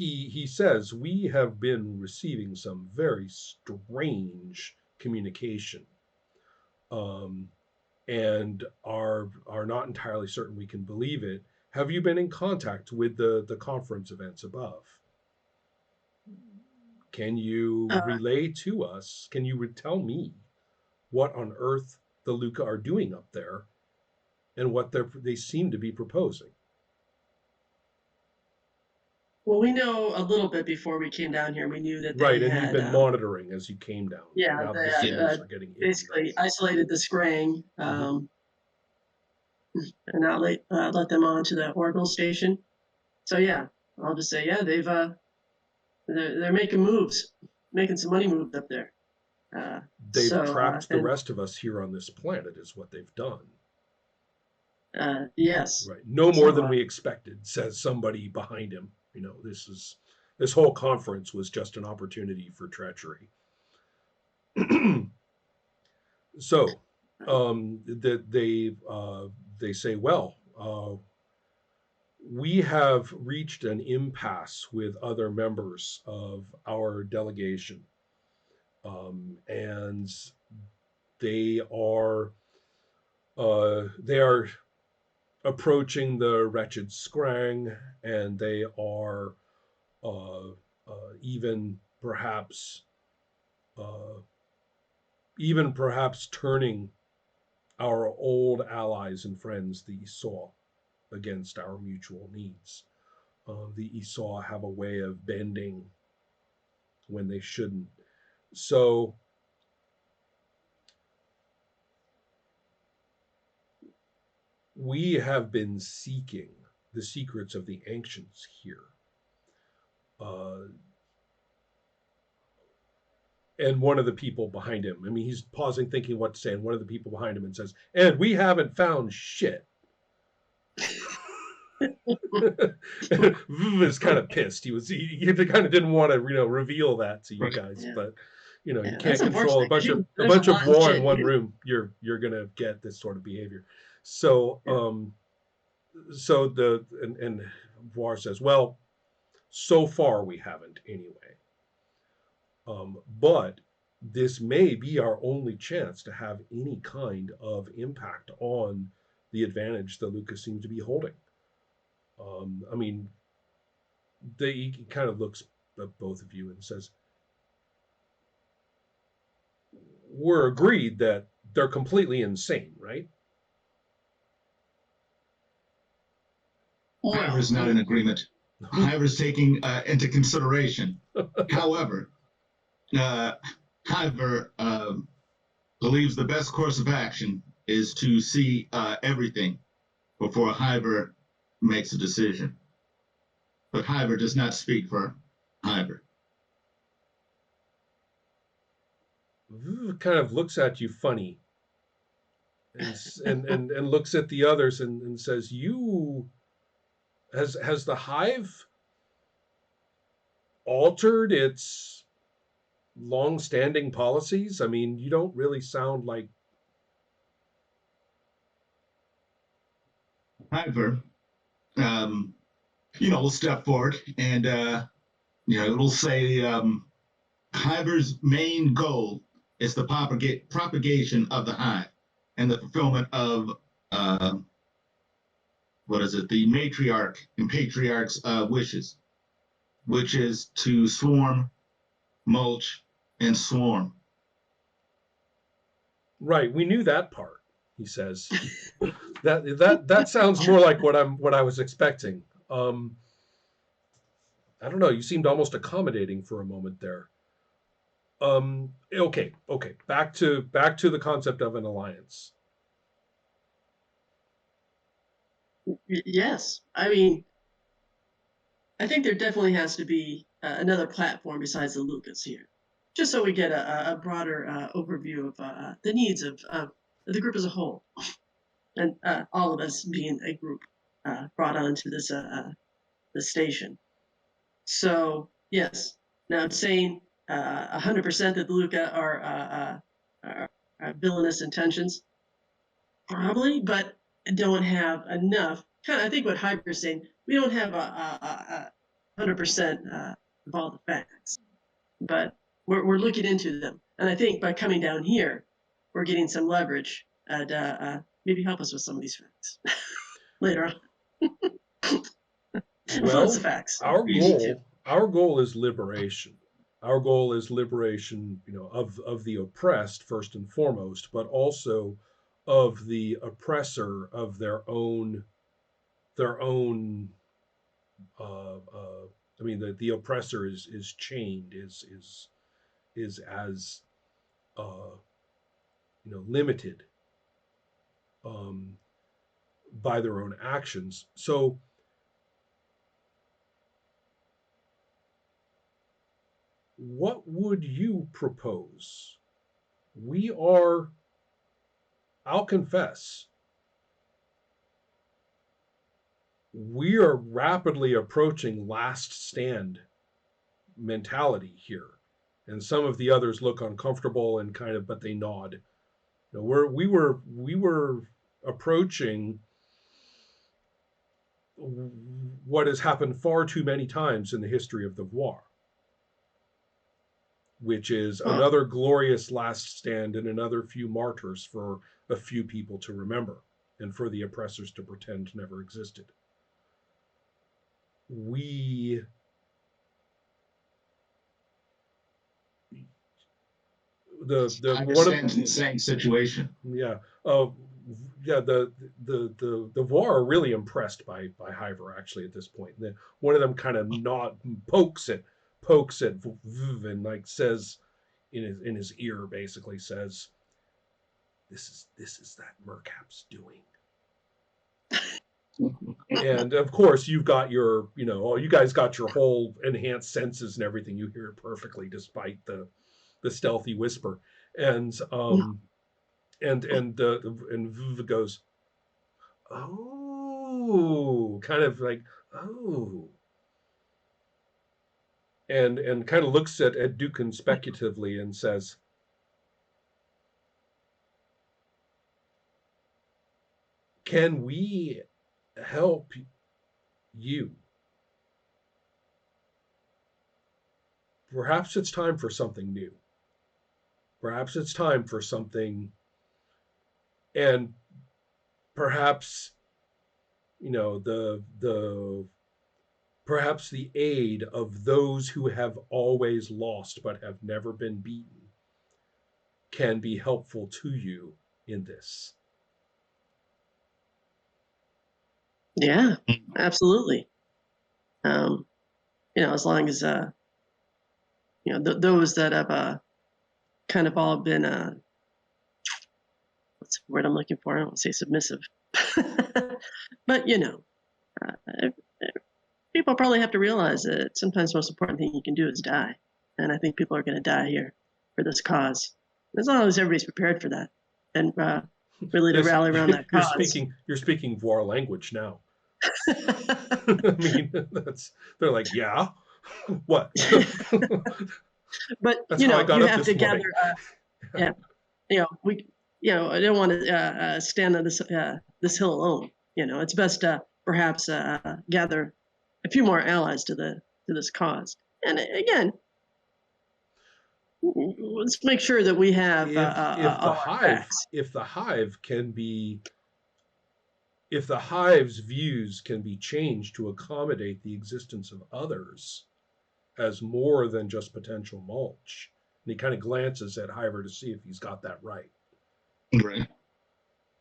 he says we have been receiving some very strange communication, um, and are not entirely certain we can believe it. Have you been in contact with the conference events above? Can you Uh, relay to us? Can you tell me what on earth the Luca are doing up there and what they seem to be proposing? well, we know a little bit before we came down here. We knew that they Right, and you've had, been monitoring as you came down. yeah, Now the they signals are getting iffy, right? basically isolated the Scrang, Mm-hmm. and not let them onto the orbital station. So yeah, I'll just say, yeah, they're making moves, making some money moves up there. They've So trapped the and rest of us here on this planet, is what they've done. yes, Right, no more so than we expected, says somebody behind him. This whole conference was just an opportunity for treachery. So that they say, well, we have reached an impasse with other members of our delegation, and they are they are approaching the wretched Scrang, and they are uh, even perhaps uh, even perhaps turning our old allies and friends, the Esau, against our mutual needs. The Esau have a way of bending when they shouldn't. So we have been seeking the secrets of the ancients here. Uh, and one of the people behind him, I mean, he's pausing, thinking what to say, and one of the people behind him and says, and we haven't found shit. is kind of pissed. He kind of didn't want to reveal that to you Right. guys, yeah, but you yeah, that's can't control a unfortunate bunch because of a there's a bunch of lot of war in shit one here. room. You're gonna get this sort of behavior. So Yeah. so the and Voir says, well, so far we haven't anyway. But this may be our only chance to have any kind of impact on the advantage that Lucas seems to be holding. I mean, he kind of looks at both of you and says, we're agreed that they're completely insane, right? Hiver Well, is not in agreement. Hiver is taking into consideration. However, uh, Hiver believes the best course of action is to see everything before Hiver makes a decision. But Hiver does not speak for Hiver. Kind of looks at you funny and looks at the others and says, you has the hive altered its long-standing policies? I mean, you don't really sound like. Hiver, um, will step forward and, it'll say Hiver's main goal is the propagation of the hive and the fulfillment of uh, what is it? The matriarch and patriarch's wishes, which is to swarm, mulch, and swarm. Right, we knew that part, he says. That sounds more like what I was expecting. um I don't know, you seemed almost accommodating for a moment there. Okay, back to the concept of an alliance. yes, I mean, I think there definitely has to be another platform besides the Lucas here, just so we get a broader overview of the needs of the group as a whole, and all of us being a group brought onto this station. So yes, now I'm saying 100% that the Luca are villainous intentions, probably, but don't have enough. Kind of, I think what Hyper is saying, we don't have a 100% of all the facts, but we're looking into them. And I think by coming down here, we're getting some leverage and maybe help us with some of these facts later on. Influence the Well, facts. our You need to. goal is liberation. Our goal is liberation, of the oppressed first and foremost, but also of the oppressor of their own. I mean, the oppressor is chained, is as uh, limited um, by their own actions. So, what would you propose? We are, I'll confess, we are rapidly approaching last stand mentality here. And some of the others look uncomfortable and kind of, but they nod. We were approaching what has happened far too many times in the history of the war, which is Well, another glorious last stand and another few martyrs for a few people to remember and for the oppressors to pretend never existed. We the I one of understand the same situation. yeah uh yeah the Voir are really impressed by Hiver actually at this point. One of them kind of pokes at and like says in his ear, basically says, this is that Mercap's doing. And of course you've got your, you guys got your whole enhanced senses and everything. You hear it perfectly despite the stealthy whisper. And Viv goes, oh, kind of like, oh, and kind of looks at Dukin speculatively and says, can we help you? Perhaps it's time for something new. Perhaps it's time for something, and perhaps, the perhaps the aid of those who have always lost but have never been beaten can be helpful to you in this. yeah, absolutely. As long as those that have kind of all been what's the word I'm looking for? I don't want to say submissive, but uh, people probably have to realize that sometimes the most important thing you can do is die, and I think people are going to die here for this cause. As long as everybody's prepared for that, and really to Yes, rally around that you're cause. speaking Voir language now. I mean, they're like, yeah, what? But That's how I got you up have this to gather. morning. Yeah, I don't want to stand on this hill alone. It's best to perhaps gather a few more allies to this cause. And again, let's make sure that we have if the all our hive facts. if the hive can be if the hive's views can be changed to accommodate the existence of others as more than just potential mulch, and he kind of glances at Hiver to see if he's got that right. Right.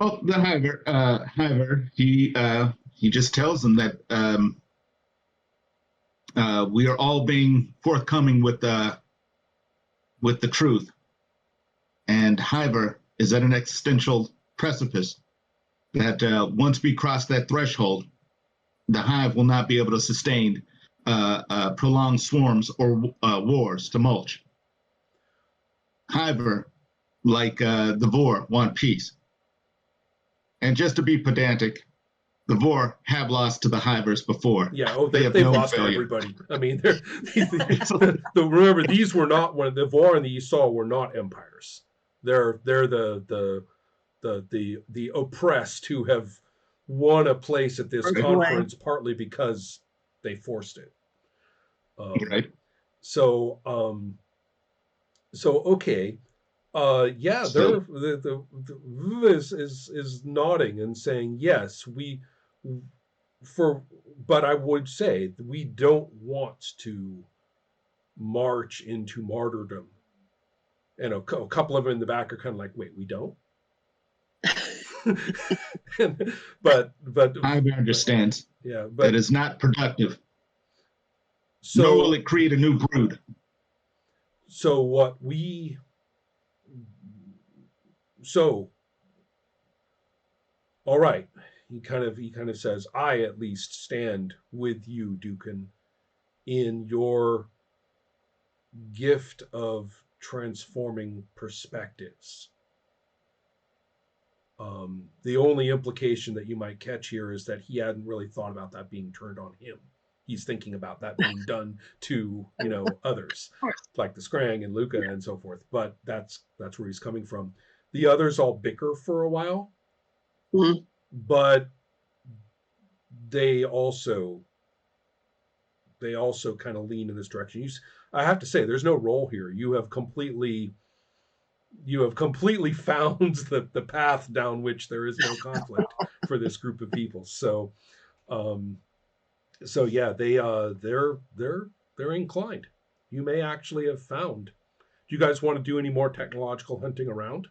Well, the Hiver, he just tells them that we are all being forthcoming with the truth, and Hiver is at an existential precipice that once we cross that threshold, the hive will not be able to sustain prolonged swarms or wars to mulch. Hiver, like the Vor, want peace. And just to be pedantic, the Vor have lost to the Hivers before. Yeah, They've lost to everybody. I mean, remember, these were not one of the Vor and the Esau were not empires. They're the oppressed who have won a place at this conference partly because they forced it. Right. So so okay, yeah, So, the is nodding and saying yes, we for, but I would say we don't want to march into martyrdom. And a couple of them in the back are kind of like, wait, we don't. But I understands yeah, that but is not productive, nor will so it create a new brood. so what we so all right, he kind of says, I at least stand with you, Dukin, in your gift of transforming perspectives. The only implication that you might catch here is that he hadn't really thought about that being turned on him. He's thinking about that being done to, others, Of course. like the Scrang and Luca and so forth. But that's where he's coming from. The others all bicker for a while, Mhm. but they also kind of lean in this direction. I have to say, there's no role here. You have completely found the path down which there is no conflict for this group of people. Um, so yeah, they're inclined. You may actually have found. Do you guys want to do any more technological hunting around?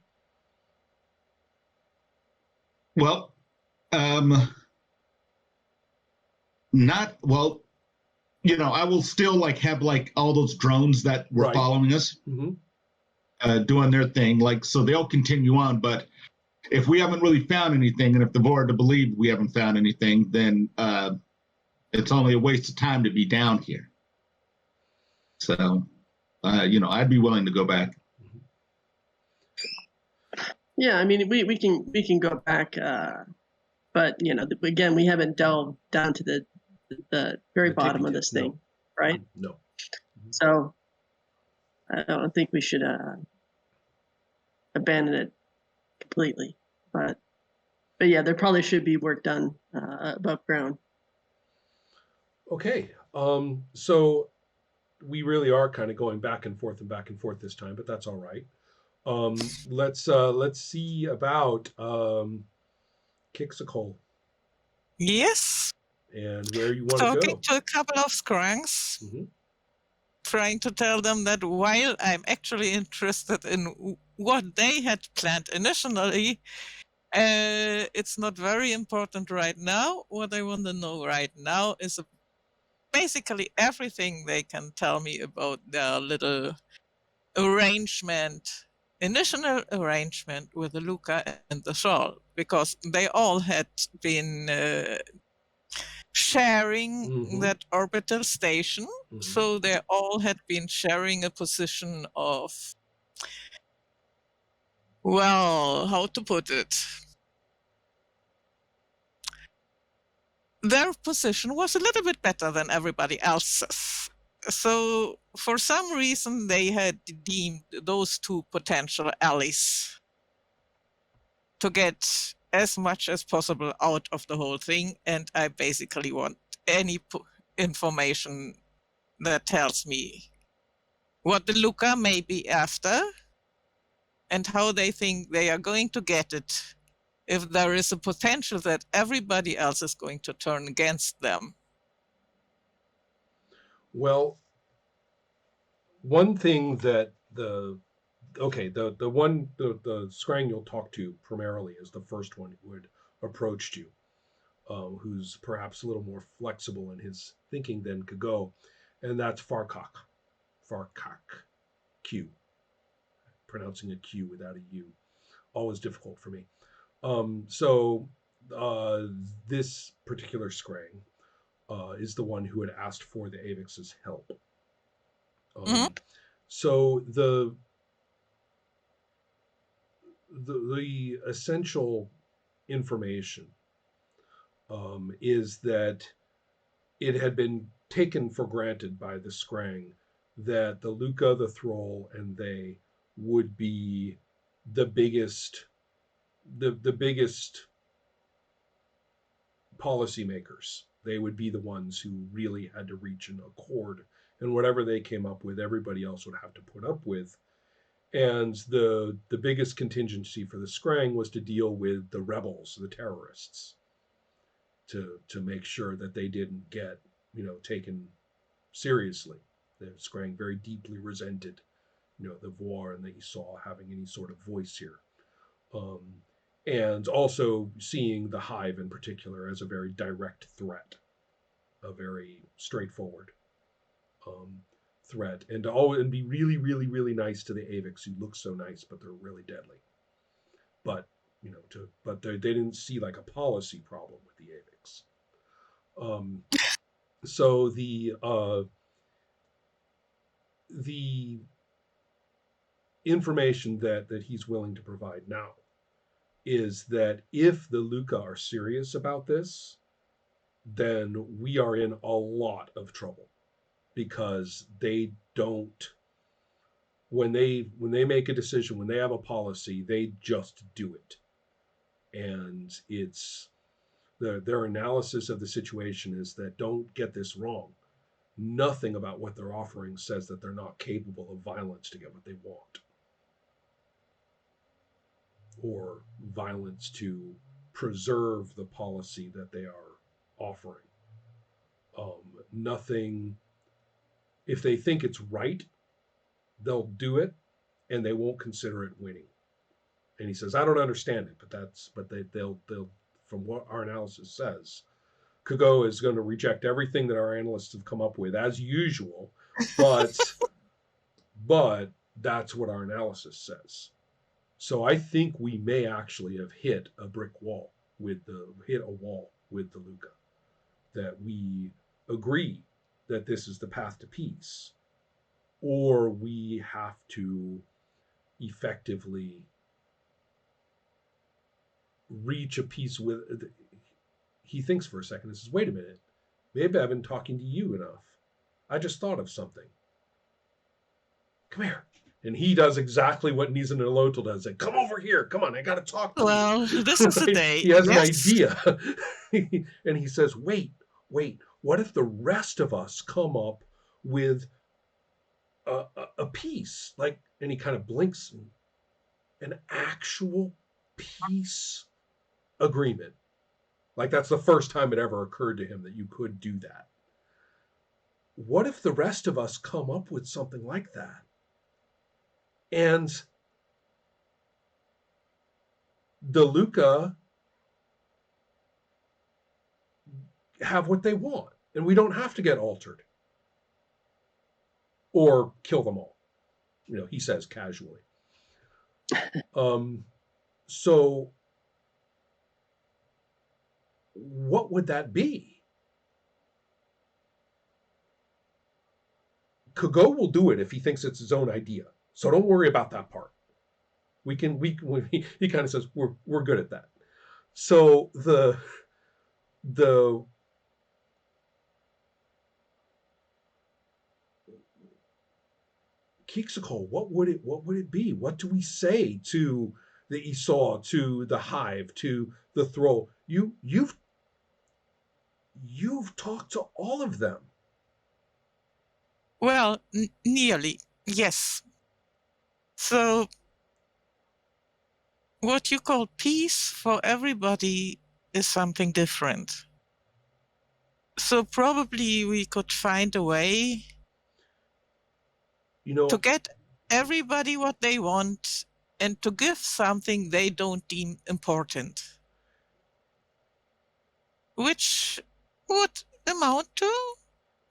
Well, um, not well. I will still like have like all those drones that were Right. following us, Mm-hmm. doing their thing. Like, so they'll continue on. But if we haven't really found anything, and if the board to believe we haven't found anything, then it's only a waste of time to be down here. So, I'd be willing to go back. Yeah, I mean, we can go back, but again, we haven't delved down to the very The tippy bottom of tip. this No. thing, right? No. Mm-hmm. So I don't think we should abandon it completely, but yeah, there probably should be work done above ground. Okay. So we really are kind of going back and forth and back and forth this time, but that's all right. Let's see about Kixicole Yes, and where you want to talking go. to a couple of scranks, Mm-hmm. trying to tell them that while I'm actually interested in what they had planned initially, it's not very important right now. What I want to know right now is basically everything they can tell me about their little arrangement, initial arrangement with the Luca and the Shawl, because they all had been sharing Mm-hmm. that orbital station. Mm-hmm. So they all had been sharing a position of, well, how to put it? Their position was a little bit better than everybody else's. So for some reason, they had deemed those two potential allies to get as much as possible out of the whole thing. And I basically want any information that tells me what the Luca may be after and how they think they are going to get it if there is a potential that everybody else is going to turn against them. Well, one thing that the Scrang you'll talk to primarily is the first one who had approached you, who's perhaps a little more flexible in his thinking than Kago, and that's Farkak. Farkak. Q. Pronouncing a Q without a U. Always difficult for me. So this particular Scrang is the one who had asked for the Avix's help. Mhm. So the essential information is that it had been taken for granted by the Scrang that the Luca, the Thrall, and they would be the biggest the biggest policymakers. They would be the ones who really had to reach an accord and whatever they came up with, everybody else would have to put up with. And the biggest contingency for the Scrang was to deal with the rebels, the terrorists, to make sure that they didn't get, taken seriously. The Scrang very deeply resented, the Voir and the Esau having any sort of voice here. And also seeing the Hive in particular as a very direct threat, a very straightforward threat, and be really, really, really nice to the Avics, who look so nice, but they're really deadly. But they didn't see like a policy problem with the Avics. So the information that he's willing to provide now is that if the Luca are serious about this, then we are in a lot of trouble, because they don't, when they make a decision, when they have a policy, they just do it. And it's their analysis of the situation is that, don't get this wrong, nothing about what they're offering says that they're not capable of violence to get what they want, or violence to preserve the policy that they are offering. Nothing, if they think it's right, they'll do it, and they won't consider it winning. And he says, I don't understand it, but they'll from what our analysis says, Kago is going to reject everything that our analysts have come up with as usual, but that's what our analysis says. So I think we may actually have hit a wall with the Luca, that we agree that this is the path to peace, or we have to effectively reach a peace with. He thinks for a second and says, wait a minute, maybe I've been talking to you enough. I just thought of something. Come here. And he does exactly what Nizan and Lotel does. Like, come over here. Come on, I got to talk to you. Well, this is the day. He has Yes. an idea. And he says, wait, what if the rest of us come up with a peace? Like, and he kind of blinks, an actual peace agreement. Like, that's the first time it ever occurred to him that you could do that. What if the rest of us come up with something like that? And the Luca have what they want, and we don't have to get altered or kill them all. He says casually. So what would that be? Kago will do it if he thinks it's his own idea. So don't worry about that part. He kind of says, we're good at that. So the Keeksakol, what would it be? What do we say to the Esau, to the Hive, to the Thrall? You've talked to all of them. Well, nearly, yes. So what you call peace for everybody is something different. So probably we could find a way to get everybody what they want and to give something they don't deem important, which would amount to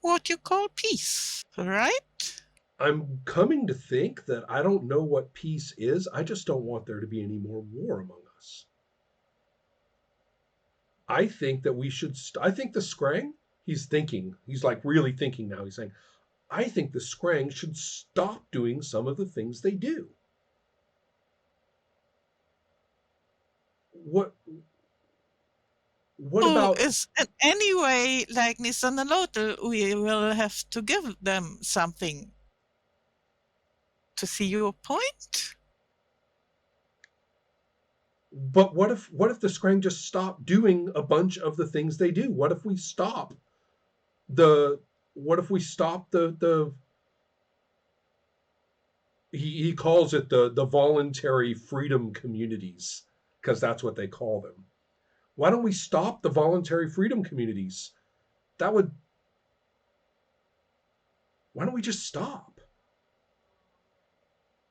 what you call peace, right? I'm coming to think that I don't know what peace is. I just don't want there to be any more war among us. I think that we should. I think the Scrang, he's thinking. He's like really thinking now. He's saying, I think the Scrang should stop doing some of the things they do. What about? Is in any way like Nissan and Lotte, we will have to give them something. To see your point? But what if the Scrang just stop doing a bunch of the things they do? What if we stop the what if we stop the he calls it the voluntary freedom communities, because that's what they call them. Why don't we stop the voluntary freedom communities? That would Why don't we just stop?